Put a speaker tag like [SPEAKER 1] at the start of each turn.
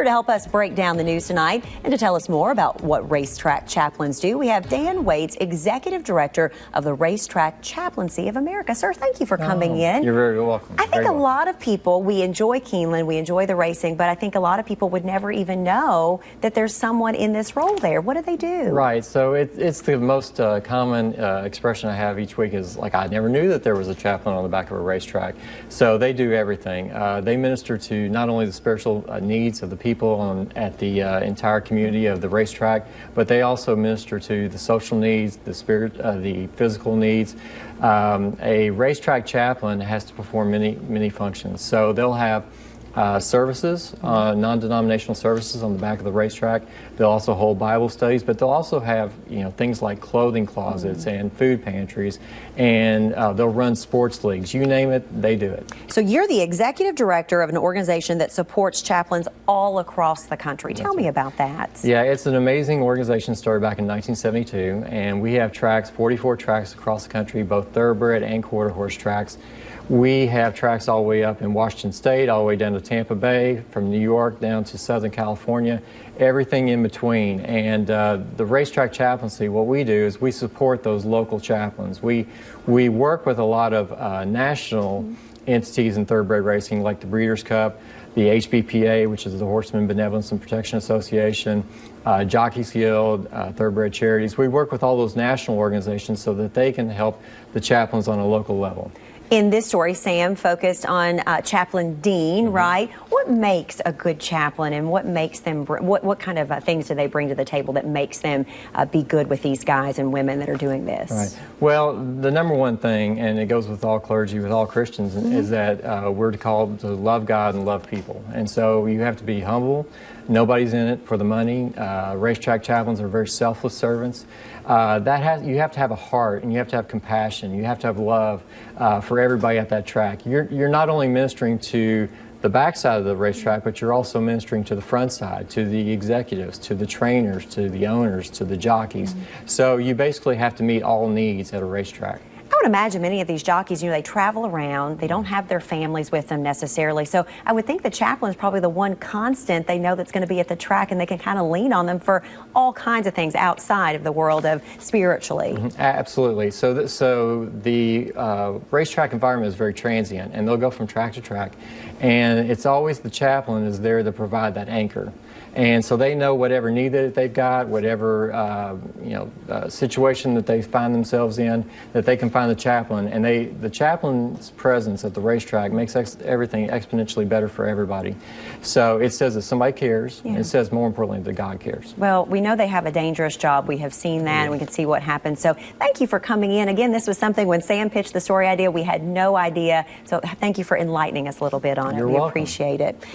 [SPEAKER 1] to help us break down the news tonight and to tell us more about what racetrack chaplains do, we have Dan Waits, Executive Director of the Racetrack Chaplaincy of America. Sir, thank you for coming in.
[SPEAKER 2] You're very welcome.
[SPEAKER 1] I think a lot of people, we enjoy Keeneland, we enjoy the racing, but I think a lot of people would never even know that there's someone in this role there. What do they do?
[SPEAKER 2] Right, so it's the most common expression I have each week is like, I never knew that there was a chaplain on the back of a racetrack. So they do everything. They minister to not only the spiritual needs of the people at the entire community of the racetrack, but they also minister to the social needs, the physical needs. A racetrack chaplain has to perform many functions. So they'll have services, non-denominational services on the back of the racetrack. They'll also hold Bible studies, but they'll also have things like clothing closets and food pantries, and they'll run sports leagues. You name it, they do it.
[SPEAKER 1] So you're the executive director of an organization that supports chaplains all across the country. Tell me about that.
[SPEAKER 2] Yeah, it's an amazing organization started back in 1972, and we have tracks, 44 tracks across the country, both thoroughbred and quarter horse tracks. We have tracks all the way up in Washington State, all the way down to Tampa Bay, from New York down to Southern California, everything in between. And the racetrack chaplaincy, what we do is we support those local chaplains. We work with a lot of national entities in thoroughbred racing, like the Breeders' Cup, the HBPA, which is the Horseman Benevolence and Protection Association, Jockey's Guild, Thoroughbred Charities. We work with all those national organizations so that they can help the chaplains on a local level.
[SPEAKER 1] In this story, Sam focused on Chaplain Dean, right? What makes a good chaplain, and what makes them, what kind of things do they bring to the table that makes them be good with these guys and women that are doing this?
[SPEAKER 2] Right. Well, the number one thing, and it goes with all clergy, with all Christians, is that we're called to love God and love people. And so you have to be humble. Nobody's in it for the money. Racetrack chaplains are very selfless servants. You have to have a heart, and you have to have compassion. You have to have love for everybody at that track. You're not only ministering to the backside of the racetrack, but you're also ministering to the front side, to the executives, to the trainers, to the owners, to the jockeys. So you basically have to meet all needs at a racetrack.
[SPEAKER 1] I would imagine many of these jockeys, they travel around, they don't have their families with them necessarily. So I would think the chaplain is probably the one constant they know that's going to be at the track, and they can kind of lean on them for all kinds of things outside of the world of spiritually.
[SPEAKER 2] Absolutely. So the racetrack environment is very transient, and they'll go from track to track, and it's always the chaplain is there to provide that anchor. And so they know whatever need that they've got, whatever situation that they find themselves in, that they can find the chaplain. And the chaplain's presence at the racetrack makes everything exponentially better for everybody. So it says that somebody cares, and it says more importantly that God cares.
[SPEAKER 1] Well, we know they have a dangerous job. We have seen that, and we can see what happens. So thank you for coming in. Again, this was something when Sam pitched the story idea, we had no idea. So thank you for enlightening us a little bit on it. We appreciate it.